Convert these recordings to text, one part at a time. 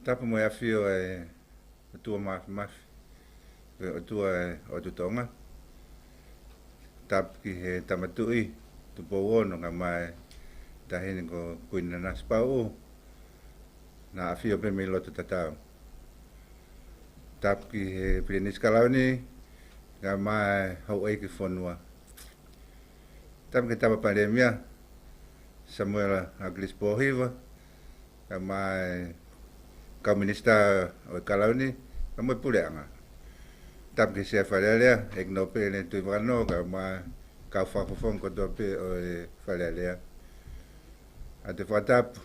tapu mo ia fio tua mafi o tua o Tonga tap ki he tamatui Tupoumolotuma nga mai tahini ko kuina nas pau na fio pe me loto tatau tap ki he prinis kalauni nga mai hau ai ki fonua tap ki tapa pandemia Samuel Aglis Pohiva nga mai komunista o kalauni nga mai puleanga tap ki se Atelea Inoke le tu vano nga mai Kaifahina ko dope o Atelea ate fatap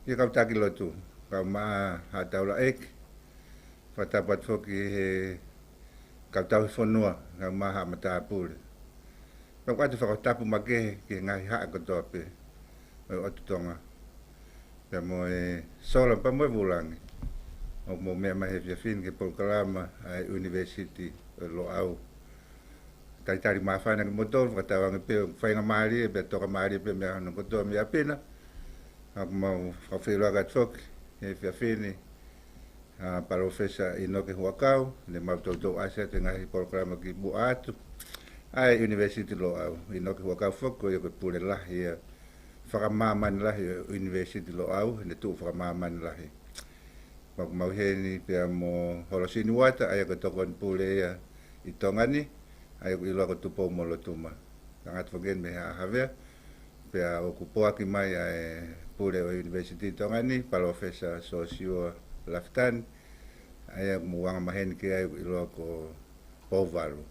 ye kau taki lotu ka ma hataula ek fatapat foki he kau tau fonua nga ma ha mata pul pa kwatu fakatapu make ki ngai ha ko dope o Tonga pe mo sola pa mo bulangi o mo me ma he fin ke programa ai UNIVESITI lo au tai tari mafana ke motor fatawang pe fainga mari pe toka mari pe me no ko do me apena ak mau fafelo gat fok e fiafini a professor Inoke Hu'akau ne mau to aset ngai programa ki Uata ai university lo au Inoke Hu'akau fok ko yo pule la ia whakamaman lahi university lo au ne tu whakamaman lahi mau he ni pe mo Holosini Uata ai ko tokon pule ia I Tonga ni ai ko ilo ko Tupoumolotuma ngat fogen me have pe o kupoa ki mai pule o University Tonga ni professor socio laftan ai mo wanga mahen ki ai ilo ko FUALU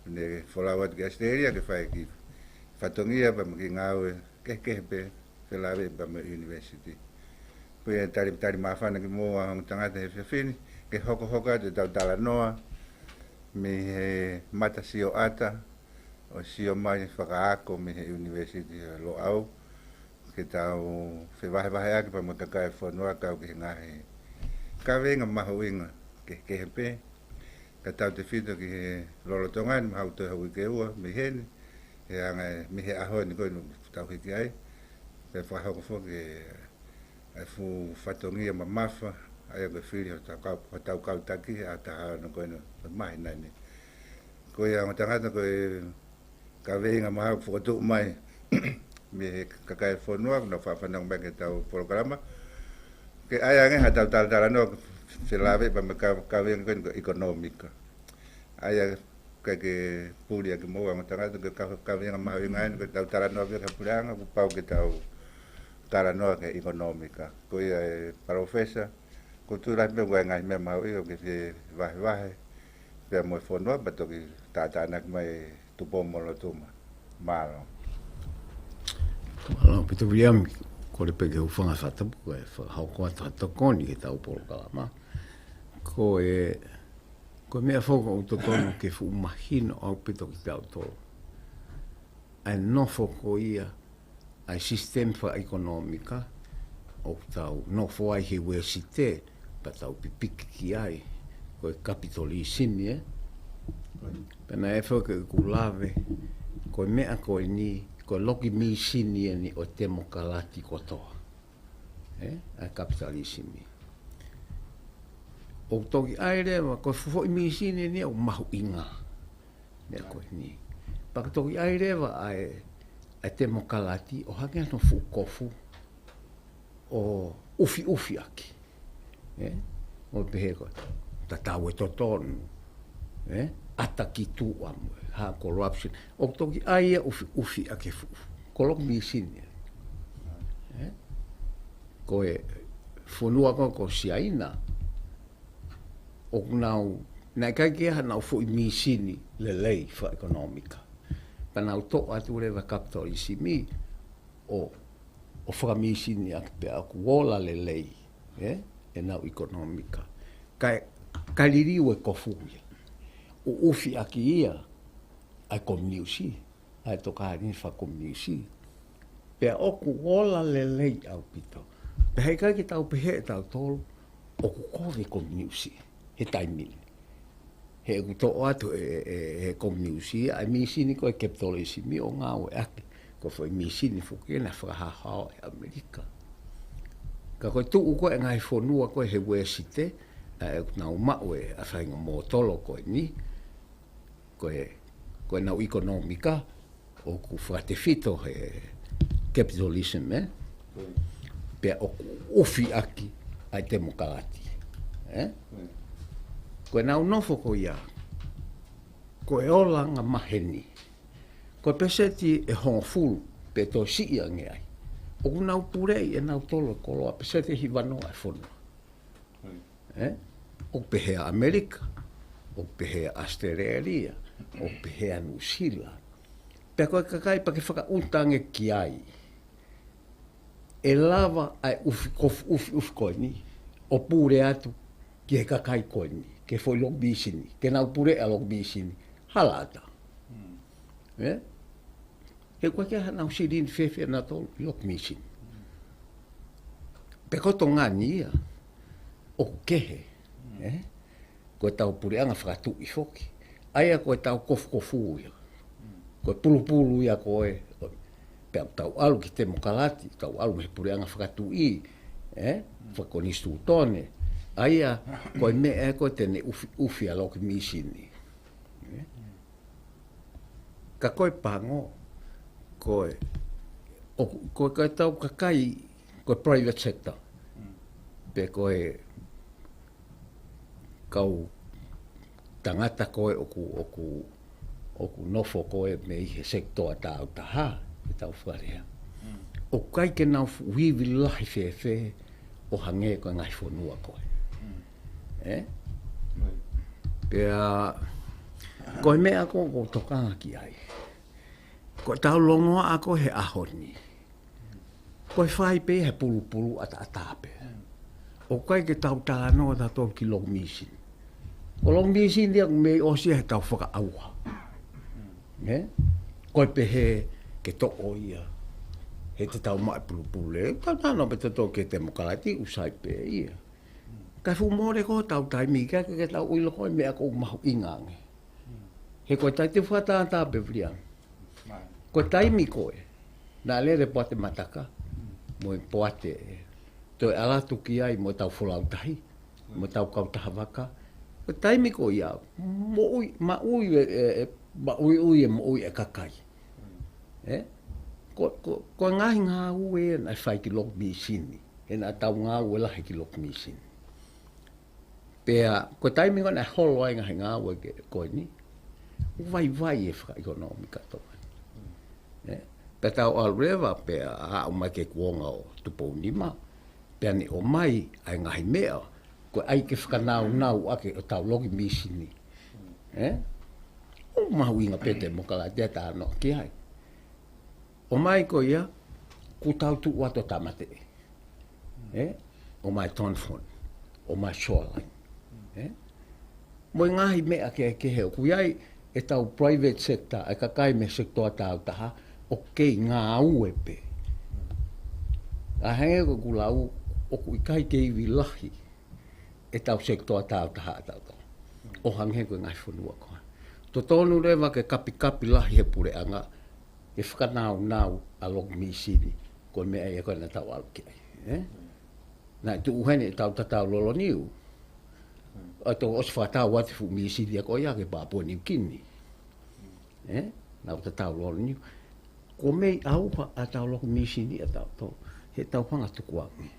ne folawat ki Atelea ke fai ki fatongia pa ki ngawe ke pe lawe pa me university pe tari mafana ki mo ang tangata he fini ke hoko de dala noa me mata si Uata o si o mai whakaako me university lo au ke tau whewahe aki pa mo kakai whanua kau ki ngahe ka venga mahuinga ke hepe ka tau te whito ki he lolotongan mahau toi hui ke ua me hene he anga me he aho ni koe no tau hiki ai pe whahoko whoke ai fu whatongia ma mafa ai ko whiri ho tau kau taki a taha no koe no mahi nani koe anga tangata koe ka venga mahau whakatu mai me kakai whanua no whawhanang mai ke tau programa ke ai ange ha tau tala no se lave pa me ka venga koe no ekonomika ai ke puli ke mo ang tangata ke ka venga mahau ngai no tau tala no ke puleanga ku pau ke tau tala no ke ekonomika koe professor kultura me ngai me mahau i ke se vahe pe mo whanua pa toki tata anak mai Tupoumolotuma malo Well, pito Viliami, ko le peke ufanga whatapu, ko e hau koa tātakoni ke tau polokalama. Ko mea whoko o tokonu ke fu mahino au pito ki tau tolo. Ai no whoko ia, ai sistem wha ekonomika, o tau no whai he universite, pa tau pipiki ki ai, ko e kapitalisimi, Pena e whaka ku lawe, ko mea ko ni, ko loki mi sini ni o demokalati kotoa. A kapitalisimi. O toki aere, ko fufo mi sini ni o mahu inga. Mea ko ni. Paka toki aere wa a demokalati, o hake no fu kofu, o ufi aki. O pehe ko, tatau e totonu. Ata ki tu amu, ha corruption. O toki aia ufi ake fu. Kolok mi sini. Ko e whanua ko siaina. O nau, nai kai kia nau fu I mi sini le lei fa ekonomika. Pa nau to atu rewa kapitalisimi o whaka mi sini ake pe aku wola le lei. E nau ekonomika. Kai ririu e kofuia. O ufi aki ia ai komuniusi, ai toka harini wha komuniusi. Pea oku ola le lei au pito. Pe hei kai ki tau pehe tau tolu, oku kove komuniusi, he taimini. He ku to atu he komuniusi, ai misini ko e kapitalisimi o ngā ue aki. Ko foi misini fuki na whakahahao e Amerika. Ka koe tuu koe ngai whanua koe he wesite, nau mau e a whainga mō tolo koe ni, koe nau ekonomika, o ku whakatewhito he capitalism, pea o ku uwhi aki ai te mokalati. Koe nau nofo ko ia, koe olanga maheni, koe peseti e hongfulu, pe to si ia nge ai. O ku nau purei e nau tolo koloa, peseti hi wanoa e whanua. O pehea Amerika, o pehea Australia, o pehea New Zealand. Pea koe kakai pa ke whakautange ki ai. E lava ai ufi koe ni, o pure atu ki he kakai koe ni, ke foi lok bisini, ke nau pure a lok bisini, halata. He koe ke nau sirini whewhia na tolu lok bisini. Pe koto ngā nia, o kehe, koe tau pure anga whakatu i whoki. Aia koe tau kofu ia. Koe pulu ia koe, pe tau alu ki te mokalati, tau alu me pure anga whakatu i, whakonistu tone. Aia koe mea koe tene ufi a loki misini. Ka koe pango, koe tau kakai, koe private sector, pe koe kau tangata koe oku nofo koe me i he sektoa tau taha, e tau wharea. O kai ke nau wiwi lahi whewhe o hange koe ngai whanua koe. Pea, koe mea ko tokanga ki ai. Koe tau longoa ako he ahoni. Koe whai pe he pulu atape. O kai ke tau tānoa tato ki long misin. O long misin dia me osia he tau whaka aua. Koe pe he ke toko ia. He te tau mai pulu le. Tau tānoa pe tato ke te mokalati usai pe ia. Kai fu more ko tau taimi ka ke tau uilo koe mea ko mahu ingange. He koe tai te whakatata pe Viliami. Koe taimi koe. Nā lere poate mataka. Moe poate toi alatu ki ai mo tau whulau tahi, mo tau kautaha waka. Koe taimi ko ia, ma ui e mo ui e kakai. Koe ngahi ngā ue e nai whai ki lok misini, e nā tau ngā ue lahi ki lok misini. Pea, koe taimi ko nai holo ai ngahi ngā ue koe ni, vai e whaka ekonomika toa. Pea tau alrewa pea a umai ke kuonga o Tupoumolotuma, pea ni o mai ai ngahi mea, koe ai ke whakanau ake o tau logi misini. O mahu inga pete mokalati a tāno ki ai. O mai ko ia, ku tau tu wato tamate. O mai tonfon, o mai shoreline. Moi ngahi mea ke heo, ku iai e tau private sector, ai kakai me sektoa tau taha, o kei ngā uepe. A henge ko kulau, o ku ikai kei vilahi, e tau sektoa tau taha tau. O hange ko ngai whanua koa. To tonu rewa ke kapi lahi he pure anga, e whakanau a lok misini, ko mea e koe na tau alu ki ai. Nā tu uhene tau tatau lolo niu, a to os whakatau wati fu misini a koe ia ke Papua New Guinea. Nau tatau lolo niu. Ko mei auha a tau loko misini a tau tō, he tau panga tukuangi.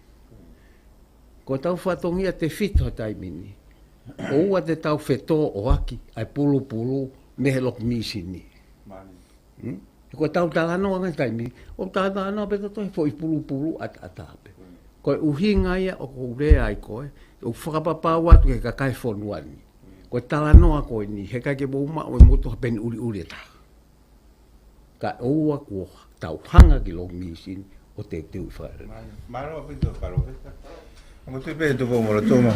Ko tau whatongi a te whito taimini, o ua te tau whetō o aki, ai pulu, me he loko misini. Ko tau tānoa ngai taimini, o tānoa pe tato he fo i pulu a tāpe. Ko uhinga ia o ko urea ai koe, o whakapapau atu he kakai whonuani. Ko tānoa koe ni, he kai ke mouma o moto hapeni uri e tā. Ka oua kua tau hanga ki long misin o te tui whaere. Maro a pito paro pita. Mo tui pe Tupoumolotuma.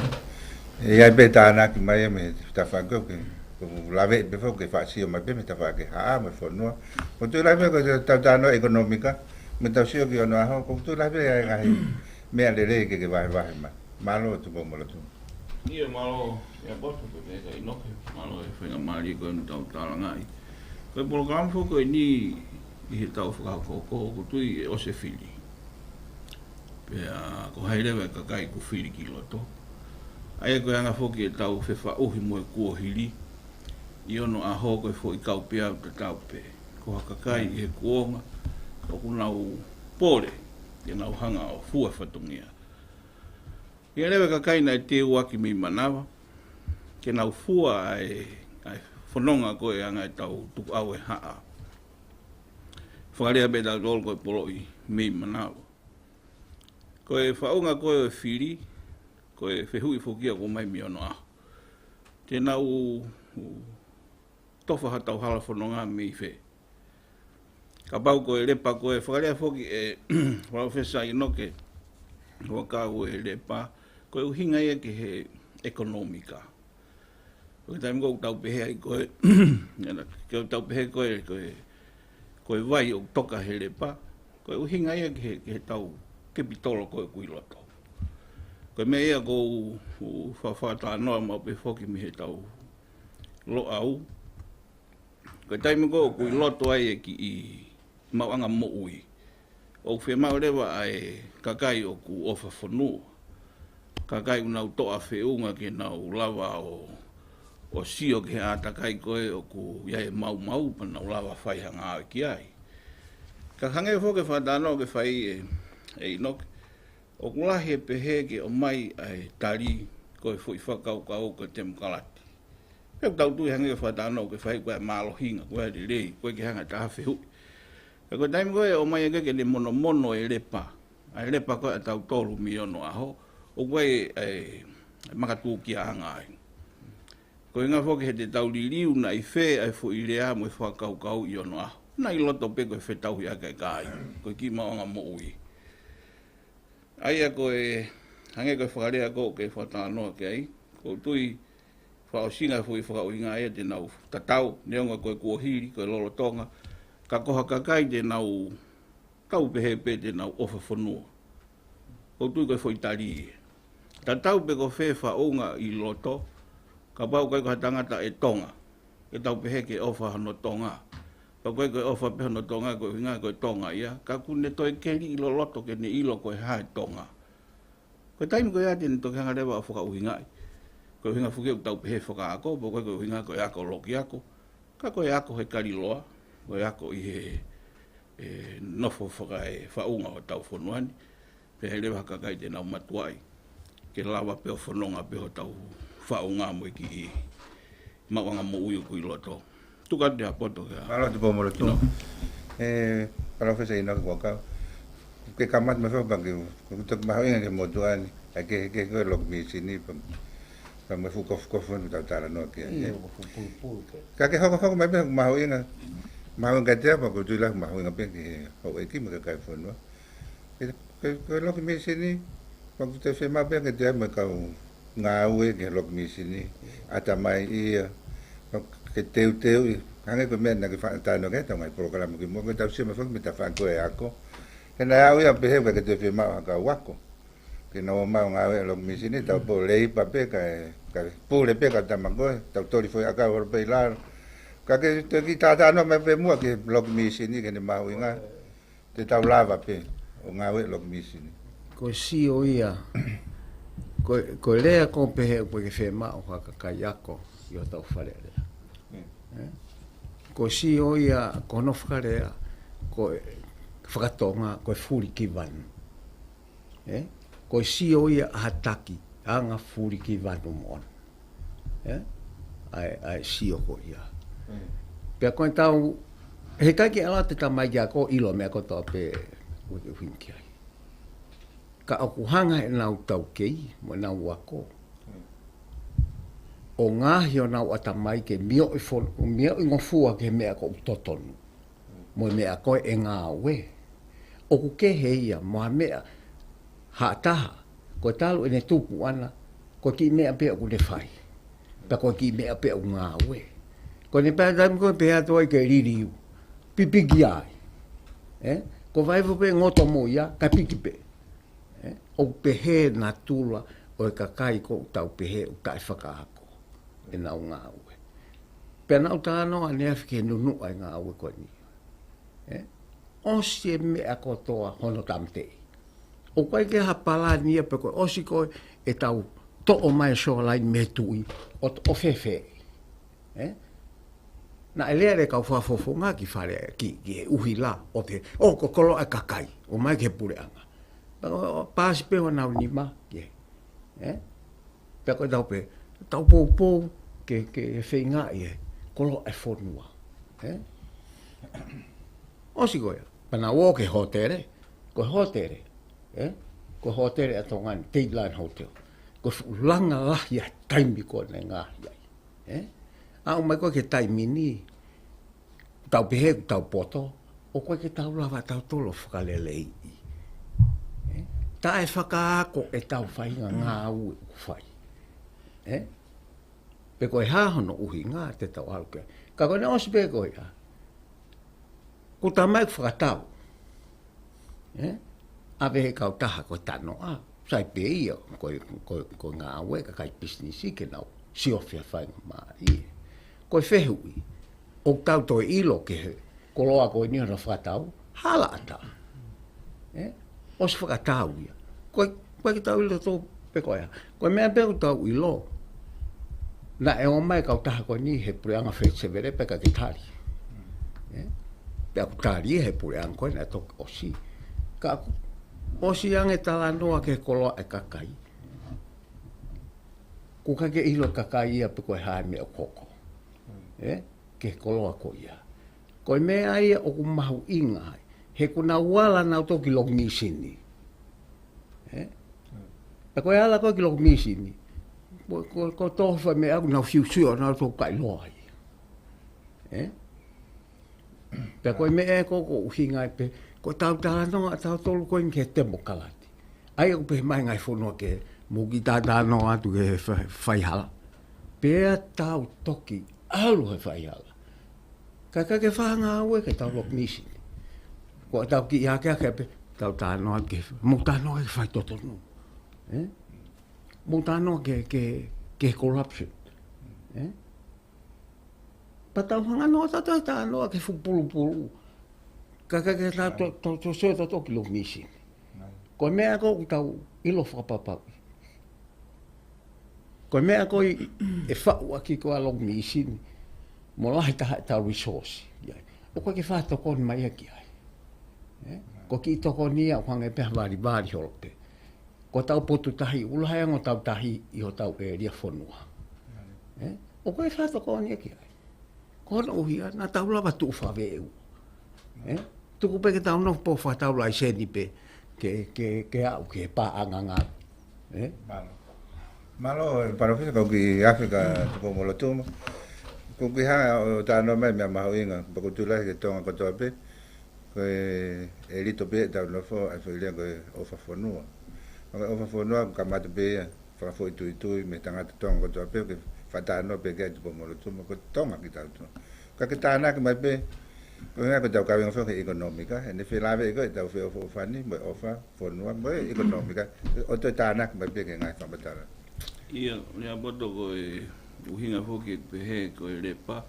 E ai pe tāna ki mai me ta whakau ke lawe pe whau ke whaasio mai pe me ta whake haa me whanua. Mo tui lai pe ko tau tānoa ekonomika, me tau sio ki ono aho, ko tui lai pe ai ngahi mea le rei ke wahe mai. Maro a Tupoumolotuma. Ia maro, ia boto pe me ka Inoke, maro e whainga maari ko enu tau tārangai. Koe program fo koe ni i he tau whakakoko ko tui e ose whili. Pea ko hairewa kakai ku whiri ki loto. Aia koe anga whoki e tau whewha uhi mo e kua hiri. I ono a ho koe fo I kau pia o te tau pe. Ko hakakai I he kuonga. Ko kunau pore. I nau hanga o fua whatungia. I rewa kakai na e te uaki mi manawa. Ke nau fua ai whanonga koe anga e tau tuku au e haa. Whakarea be tau tol koe polo I mi manawa. Koe whaunga koe o whiri. Koe whehui whokia ko mai mi ono aho. Tēnā tofa hatau hala whanonga mi whe. Ka pau koe LEPA koe whakarea whoki e Professor Inoke. Hu'akau e LEPA. Koe uhinga ia ke he ekonomika. Koe taimi kou tau pehe ai koe. Koe tau pehe koe vai o toka he LEPA. Koe uhinga ia ke he tau kepitolo koe kuiloto. Koe mea ia kou whawhata noa mau pe whoki mi he tau lo au. Koe taimi kou kuiloto ai e ki I mauanga mo ui. O whi mau rewa ai kakai o ku ofa whanua. Kakai unau toa whiunga ke nau lawa o sio ke atakai koe o ku iai mau pa nau lawa whai hanga au ki ai. Ka hange whoke whatanoa ke whai e Inoke. O kulahi e pehe ke o mai ai tari koe fui whakau kau ko te mkalati. Peo tau tui hange whatanoa ke whai koe malohinga, koe ri rei, koe ke hanga taha whihui. E koe taimi koe o mai ke ne mono e LEPA. Ai LEPA koe tau tolu mi ono aho. O koe makatu ki a hanga ai. Koe ngā whoke he te tau liriu na I whē ai fu I rea mo I whakau kau I ono aho. Na I loto pe koe whetau hi aka kai. Koe ki maonga mo ui. Aia koe hange koe whakarea ko ke whatanoa ke ai. Ko tui whaosinga fu I whakauhinga ai te nau tatau. Neonga koe kuohiri, koe lolo Tonga. Ka koha kakai te nau tau pehe pe te nau ofa whanua. Ko tui koe whaitari. Tatau pe ko whē whaunga I loto. Ka pau koe koe tangata e Tonga. Ke tau pehe ke ofa hano Tonga. Pa koe koe ofa pehe hano Tonga koe hinga koe Tonga ia. Ka kune toi keri ilo loto ke ne ilo koe hae Tonga. Koe taimi koe ate ni toke hanga rewa o whakauhinga ai. Koe hinga whuke tau pehe whakaako. Pa koe koe hinga koe ako loki ako. Ka koe ako he kariloa. Koe ako I he nofo whakae whaunga o tau whanuani. Pehe rewa kakai te nau matuai. Ke lawa peo whanonga peo tau whaunga mo ki I mawanga mo uio kui loto. Tuka te Lehapoto ka. Malo Tupoumolotuma. Professor Inoke Hu'akau. Ke kamat ma whau bangi. Kutuk maho inga ke motuani. Ke koe lok mi sini. Pa ma fu kofu tau tala noa ke. Ka ke hoko mai pe maho inga. Maho inga te apa ko tuilah maho inga pe ke Afeaki ma ka Kaifahina. Ke lok mi sini. Pa kute whema pe ke te ama kau ngā ue ke lok mi sini. Ata mai ia. Ke teu hange ko mena ke whaatano ke tau mai programa ki mo ke tau sima whak me ta whako e ako ke na au ia pehe ke te whemau haka wako ke na o mau ngā ue lok mi sini tau po lei pa pe ka pūre pe ka tamakoe tau tori foi aka horo pe ilaro ka ke te ki tātano me pe mua ke lok mi sini ke ne mau inga te tau lava pe o ngā ue lok mi sini Ko si o ia ko lea ko pehe ko ke whemau haka kai ako I o tau whare lea Ko si o ia kono whakarea ko whakatonga ko furi ki vanu. Ko si o ia hataki anga furi ki vanu mon. Ai si o ko ia. Pea koe tau he kai ki ala te tamai kia ko ilo mea ko tau pe ue winki ai. Ka aku hanga e nau tau kei mo nau wako. O ngahi o nau atamai ke mio I ngofua ke mea ko utotonu. Mo mea koe e ngā ue. O ku ke heia moa mea haataha. Ko talu ene tupu ana. Ko ki mea pea ku le whai. Pa ko ki mea pea u ngā ue. Ko ne pēr taimi koe pēr toi ke ririu. Pipiki ai. Ko vaifu pe ngoto mo ia ka piki pe. O pehe na tula o e kakai ko tau pehe u kai whakaako. E nau ngā ue. Pea nau tāno a nea whike nunu ai ngā ue koe ni. O sie mea kotoa hono tamtei. O koe ke hapala nia pe koe osi koe e tau to o mai shoreline me tui o fefe. Na elea re kau whafofonga ki whare ki uhi la o te o kokolo e kakai o mai ke pureanga. Pāsi pe o nau nima ke. Pe koe tau pou ke whinga e kolo e whonua. Osi koe, pana o ke hotere, ko hotere, ko hotere a Tongan, Dateline Hotel, ko langa lahi a taimi ko ne ngahi. A o mai koe ke taimi ni, tau pehe ku tau poto, o koe ke tau lava tau tolo whakalelei. Ta e whakaako e tau whainga ngā ue ku whai. Pe koe hāhono uhi ngā te tau aluke. Ka koe ne osi pe koe a. Ko ta mai ku whakatau. A vehe kau taha koe tano a. Sai pe ia koe ngā ue ka kai businessi ke nau. Si ofia whainga maa i. Koe whehui. O tau toi ilo ke he. Ko loa koe ni hana whakatau. Hala ata. Osi whakatau ia. Koe ki tau ilo tō pe koe a. Koe mea pe ku tau ilo. Na e o mai kau taha koe ni he pureanga whetsevere pe ka ke tari. Pea ku tari he pureanga koe na toki osi. Ka osi ange tala noa ke koloa e kakai. Ku ka ke ilo kakai ia pe koe hae me o koko. Ke koloa koe ia. Koe mea ia o ku mahu inga. He kuna wala nau toki lok misini. Pe koe ala koe ki lok misini. Ko tofa me aku nau fiusio nau tō kai loa i. Pea koe me e koko uhinga pe, ko tau tānoa tau tolu koe ke temo kalati. Ai aku pe mai ngai whonua ke muki tānoa atu ke whaihala. Pea tau toki alu he whaihala. Ka ke whanga aue ke tau lok nisi. Ko tau ki iake ake pe, tau tānoa ke, mo tānoa ke whai totonu. Mo tānoa ke corruption. Pa tau hanga noa tānoa ke whupulu. Ka ke tau seo tau toki lok nisi. Koe mea ko tau ilo whakapapau. Koe mea ko e whau aki ko a lok nisi. Mo lahi taha tau resource. O koe ke whātoko ni mai aki ai. Ko ki toko nia o kwange peha wari holope. Ko tau potu tahi ulahaya ngo tau tahi i ho tau e ria whonua. O koe whātoko ni aki ai. Ko hana uhia, nā tau lawa tuu whaweu. Tuku pe ke tau no po whātau lai seni pe ke au ke pāanga ngā. Malo, parofisa kau ki Afrika Tupoumolotuma. Kau ki hanga o tāno mai mea mahu inga. Pako tūlahi ke Tonga katoa pe. Koe e rito pe tau nofo a whailia koe ofa whanua. Koe ofa whanua ka matu pe ia. Whakafo i tui me tangata Tonga katoa pe. Koe whatano pe kia Tupoumolotuma. Koe Tonga ki tau tū. Ka ke tāna ki mai pe. Koe ngā koe tau kawinga whau ke ekonomika. E ne whilawe i koe tau whio whani. Moe ofa whanua. Moe ekonomika. O toi tāna ki mai pe ke ngai whamatara. Ia, Lehapoto koe uhinga whoki pehe koe LEPA.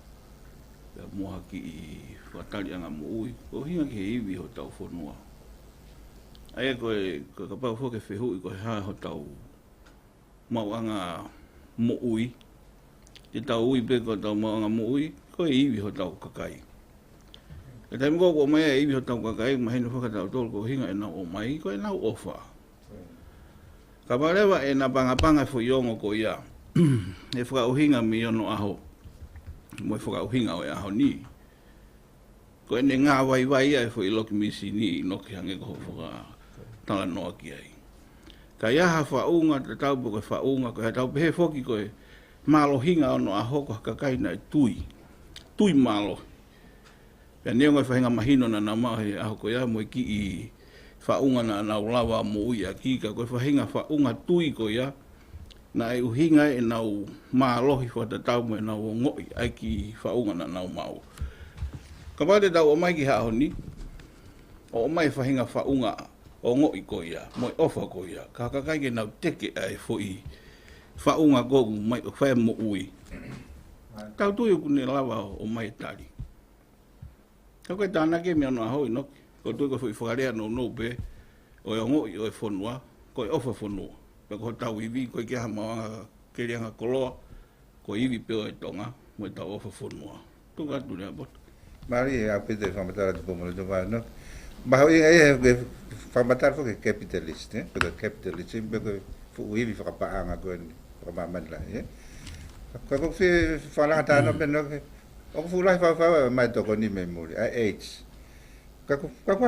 Pea moha ki i whatari anga mo ui. Ko hinga ki he iwi ho tau whanua. Aia koe kapau whoke whehui koe hae ho tau mau anga mo ui. Te tau ui pe ko tau mau anga mo ui. Koe iwi ho tau kakai. E taimi ko mai e iwi ho tau kakai. Mahinu whakatau tolu ko hinga e nau o mai. Koe nau ofa. Ka parewa e na panga fo iongo ko ia. E whakauhinga mi ono aho. Mo e whakauhinga o e aho ni. Ko e ne ngā waiwai ai fo i loki misi ni Inoke hange ko whaka tala noa ki ai. Ka iaha whaunga te tau po koe whaunga ko he tau pehe whoki koe malo hinga ono aho ko hakakai na tui. Tui malo. Pea neonga whahinga mahino na na mahi aho ko ia mo e ki i whaunga na nau lawa mo ui a kika. Koe whahinga whaunga tui ko ia. Na e uhinga e nau mālohi whatatau mo e nau o ngoi ai ki whaunga na nau mau. Ka pate tau o mai ki hao ni. O mai whahinga whaunga o ngoi ko ia. Mo e ofa ko ia. Ka kakai ke nau teke ai fo i whaunga ko mai o whae mo ui. Tau tui ku ne lawa o mai tari. Ka koe tāna ke mea no aho Inoke. Ko tui ko whai whakarea no pe. o ngo i o fonua ko ofa fonua pe ko tau iwi ko ke ha ma ke ria koloa ko iwi pe o Tonga mo tau ofa fonua tu ga tu bot mari a pe de famata Tupoumolotuma no ma ho e famata fo ke capitalist pe capitalist pe ko fu iwi fa pa anga ko ni pa man la ko fi fa la ta no pe no o fu la fa mai to ko ni memory a age ka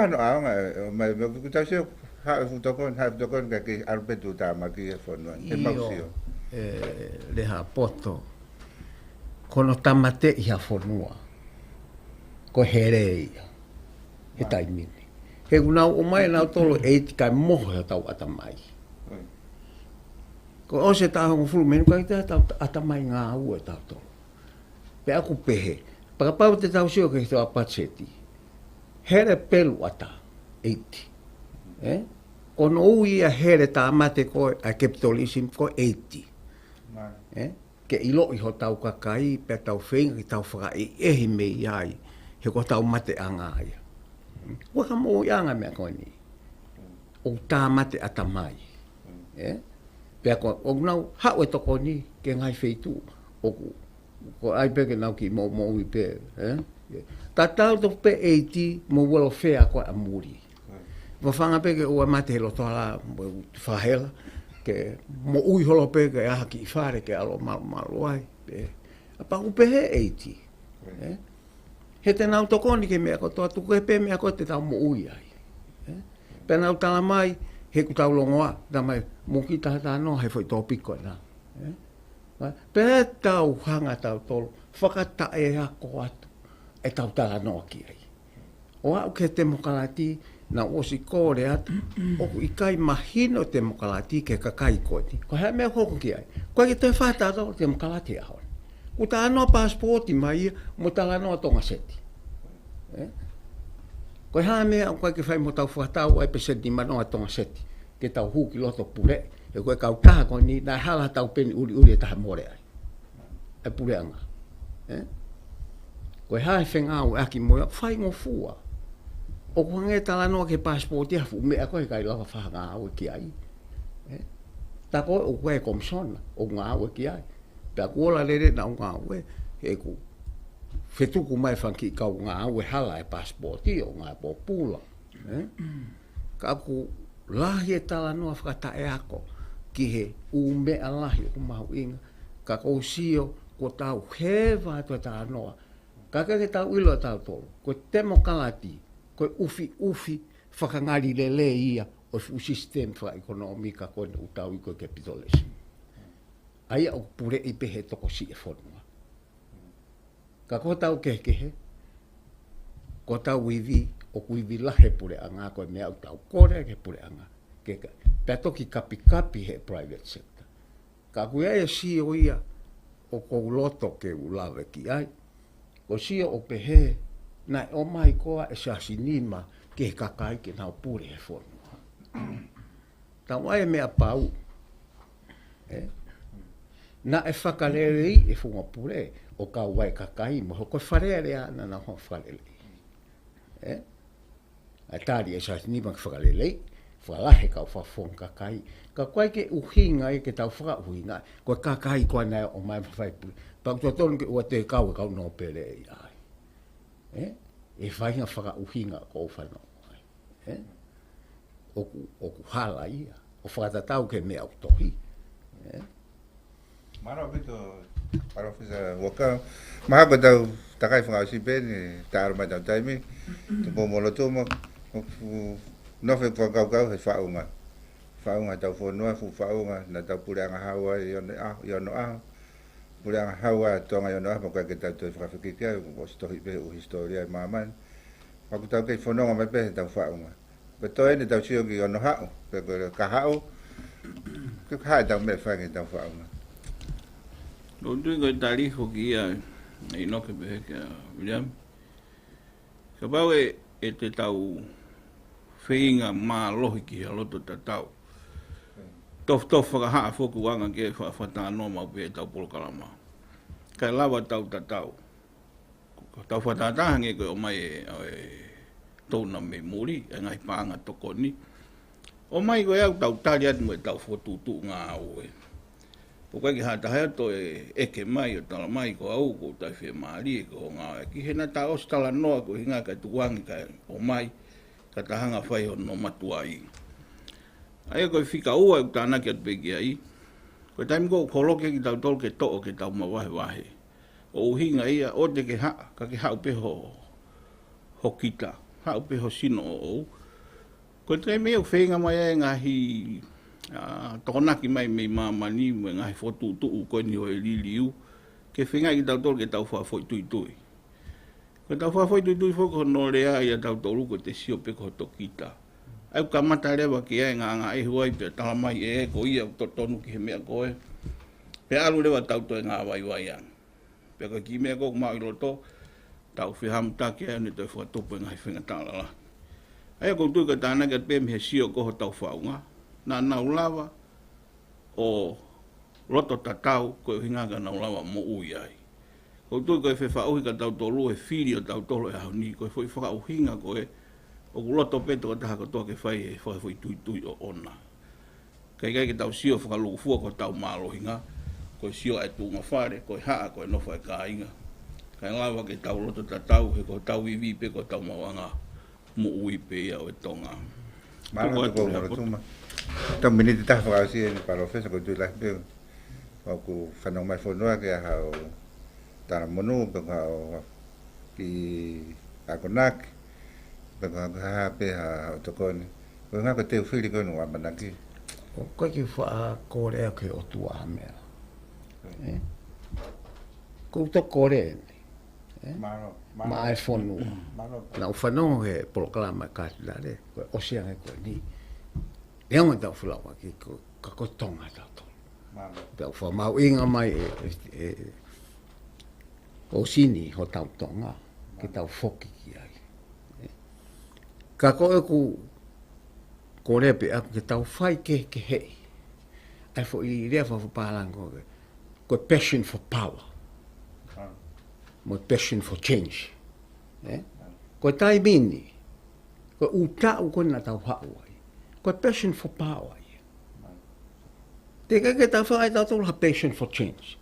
no anga mai ko ta se ha fu to ko ka ke arbetu ta ma ki fo no e mausio Lehapoto kono tamate ia fonua ko here ia he taimini he una o mai na tolo e ka moho tau atamai ko o se ta ho fulu men ko ta atamai nga u ta to pe aku pehe para pau te tau sio ke to apacheti here pelu ata 80 kono uia here ta mate ko a capitalism ko 80 ke ilo i ho tau kakai pe tau whenga ki tau whakai ehi me iai he ko tau mate anga ia waka mo ianga mea koe ni o tā mate atamai pe ako o nau hao e toko ni ke ngai wheitu ko ai peke nau ki mo i pe ta tau to pe 80 mo walo whea koe amuri wawhanga peke ua mate he loto ala whahela ke mo ui holo pe ke aha ki whare ke alo malu ai apa upe he 80 he te nau tokoni ke mea ko toa tuku he pe mea ko te tau mo ui ai pe nau tala mai he ku tau longoa ta mai mo ki tahata no he foi topiko na pe tau hanga tau tolo whakata e ako atu e tau tala no ki ai o au ke te mokalati na osi kore atu o i kai mahino te mokalati ke kakai koti ko he mea hoko ki ai ko ke te whata tau te mokalati ahon o ta no passporti mai mo tala no Tonga seti ko ha mea ko ke fai mo tau whatau ai peseti mano Tonga seti ke tau huki loto pule e ko ka utaha ko ni na hala tau peni uri ta more ai e pule anga ko ha fenga o aki mo fai mo fua o ko nge tala no ke passporti afu me ko kai lava fa nga o ki ai ta ko o ko e komson o nga o ki ai ta ko la le na nga o e ku fetu ku mai fanki ka nga o hala e passporti o nga popula ka ku la he tala no fa ta e ako ki he u me ala hi ku mau inga ka ko sio ko tau heva to ta no ka ke tau ilo tau to ko temo kalati ko ufi whakangari le ia o sistem ekonomika ko utau i ko capitalism. Aia o pure i pehe toko si e whanua. Ka ko tau kekehe, ko tau iwi, o kuiwi lahe pure anga ko mea o tau kore ke pure anga. Pea toki kapi he private sector. Ka kuia e si o ia o kou loto ke ulawe ki ai. Ko si o pehe na o mai koa e sa sinima ke kakai ke nau pure e whanua. Tau ai mea pau. Na e whakarerei e whunga pure o ka wai kakai mo hoko wharere ana na ho wharerei. A tari e sa sinima ke whakarerei, whalahe kau whawhong kakai. Ka koe ke uhinga e ke tau whakauhinga, koe kakai koa nai o mai whawhai pure. Pau totonu ke ua te kau e kau no pere e ai. E whainga whakauhinga ko whanau. O ku hala ia. O whakatatau ke mea utohi. Mara pito, Parofisa Hu'akau. Maha ko tau takai whangau si pēni, ta arumai tau taimi, Tupoumolotuma, nofe whakau he whaunga. Whaunga tau whanua, whaunga na tau pureanga haua i ono aho. Pureanga haua tonga i ono aho, maka ke tau toi whakawhikikia, o stohi pehe u historia i maaman. Maku tau kei whanonga mai pehe tau whaunga. Pe toi ni tau sio ki ono hao, pe ka hao, ke hae tau me whangi tau whaunga. Lo tui ko tari hoki ia Inoke pehe ke Viliami. Ka pau e te tau whinga mā lohi ki a loto ta tau. Tof whakahaa whoku wanga ke whatanoa mau pehe tau polokalama. Kai lawa tau ta tau. Tau whatatahange koe o mai e tōna me muri, e ngai pāanga toko ni. O mai ko au tau tali atu mo tau fotu tu ngā au e. O kai ki hata hea to eke mai o tala mai ko au ko tai whi maari e ko ngā e. Ki hena ta os tala noa ko hinga kai tuwangi kai o mai ka tahanga whai o no matua i. Ai ko whika ua u tāna ki atu peki ai. Ko taimi ko koloke ki tau tol ke to'o ke tau mawahe wahe. O uhinga ia o te ke haa, ka ke hau peho ho kita, hau peho sino o ou. Ko taimi au whenga mai e ngahi tokonaki mai mei mamani mo ngahi fotu tuu ko ni o e liliu. Ke whenga ki tau tol ke tau whafoi tui tui. Ko tau whafoi tui tui whoko no rea ia tau tolu ko te sio peko to kita. Au ka mata rewa ki e ngā e huai pe tala mai e ko ia to tonu ki he mea koe. Pe alu rewa tau to e ngā wai wai ang. Pe ka ki mea koko mau i roto, tau whihamuta ki e ne toi whatupu e ngai whenga tālala. Ai ko tui ka tāna ki pe me he sio koho tau whaunga. Nā nau lawa o roto tatau ko e hinga ka nau lawa mo ui ai. Ko tui ko e whewhauhi ka tau tolu e whiri o tau tolu e hauni ko e whauhinga ko e o kuloto peto ko taha ko toa ke whai e whai tui tui o ona. Kai ke tau sio whakaluku fua ko tau mālohinga, ko sio e tūnga whare, ko haa ko e nowha e kāinga. Kai lawa ke tau roto ta tau, he ko tau iwi pe ko tau mawanga mu ui pe ia o e tonga. Malo Tupoumolotuma. Tau miniti taha whakausi e ni parofesa ko tui lahi peo. Wau ku whanau mai whanua ke a hao tana monu, pe hao ki akonaki. Pega ha pe ha tokoni. Ko nga ko te whiri ko no amanaki. O ko ki fa kore ke o tua mea. Ko to kore. Ma ai fonu. Na ufano he programa ka dale. Ko o sia ko ni. E nga ta fula wa ki ko ka ko tonga ta to. Te fa mau inga mai Holosini ho tau tonga. Ki tau foki ki ai. Ka koe ko repe aku ke tau whai ke hei. Ai fo i rea fa whapālango ko passion for power. Mo passion for change. Ko tai mini. Ko utau ko na tau hau ai. Ko passion for power. Te ke tau whai tau tau passion for change.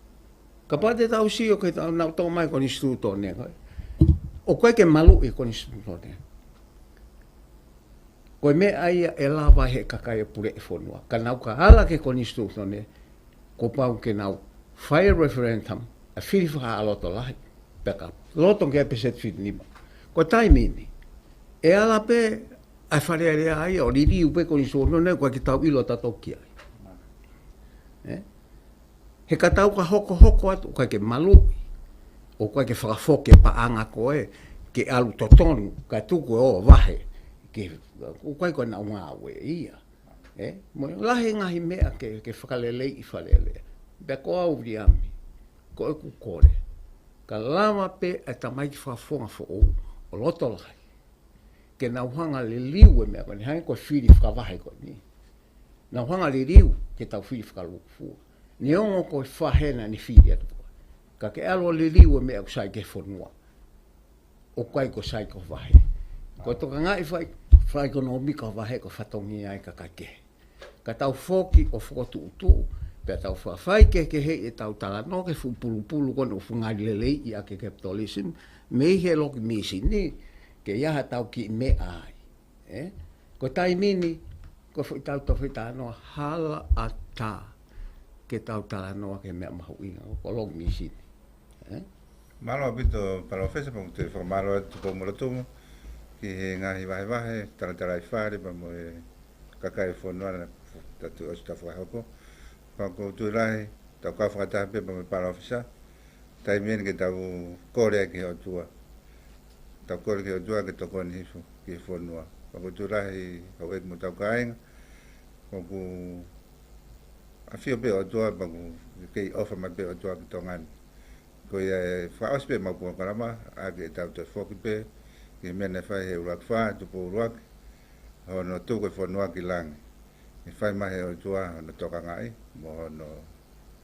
Ka pate tau si o ke tau nau tau mai ko ni stuto ne. O koe ke malu i ko ni stuto ne. Ko me ai e lava he kakai e pure e whonua. Ka nau ka hala ke koni stūtone, ko pau ke nau whai referendum, a whiri whaka aloto lahi, peka loto ke episet whiri nima. Ko tai mini, e ala pe ai wharearea ai, o riri upe koni stūtone, ko ki tau ilo tatoki ai. He ka tau ka hoko atu, ka ke malui, o ka ke whakafoke pa anga koe, ke alu totonu, ka tuku o wahe, ke o kai ko na ngā we ia. Mo lahi ngahi mea ke whakalelei I whalele. Bea ko au Viliami, ko e ku kore. Ka lama pe e tamai ki whafonga fo o loto lahi. Ke na uhanga le liu e mea koni, hangi ko whiri whakawahe koni. Na uhanga le liu ke tau whiri whakaluku fua. Ni ongo ko whahena ni whiri atu. Ka ke alo le liu e mea kusai ke whonua. O kai ko sai ko wahe. Ko toka ngai whai kono mika wahe ko whatongi ai ka kake. Ka tau whoki o whokotu utu, pia tau whawhai ke hei e tau tala no ke pulu kono whungari lelei I a ke capitalism, mei he loki misi ni, ke iaha tau ki me ai. Ko tai mini, ko tau tau whetanoa hala a tā, ke tau tala noa ke mea mahu inga, ko loki misi ni. Malo abito parofesa pa te formalo Tupoumolotuma. Ki he ngahi wahe, tala I whare, pa mo e kakai whanua tatu o sta whahoko. Pa ko tuilahi, tau ka whakatape pa me parofisa. Tai mien ke tau kore ki o tua. Tau kore ki o tua ke toko ni hifu ki whanua. Pa ko tuilahi, hau ek mo tau kainga. Pa ko awhio pe o tua, pa ko kei ofa mai pe o tua ki tongani. Ko ia whaospe mau kua karama, a ke tau te whoki pe. Ki mene whai he urak wha, tupo urak, hono tuko I whanua ki langi. I whai mahe o tua, hono toka ngai, mo hono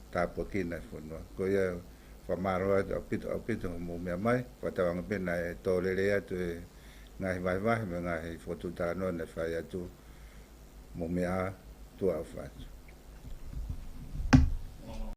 tāpua kina I whanua. Ko ia whamaroa au pito mo mea mai, whatawanga pena e tōrere atu e ngahi vai me ngahi Fotu tānoa ne whai atu. mo mea tua fatu.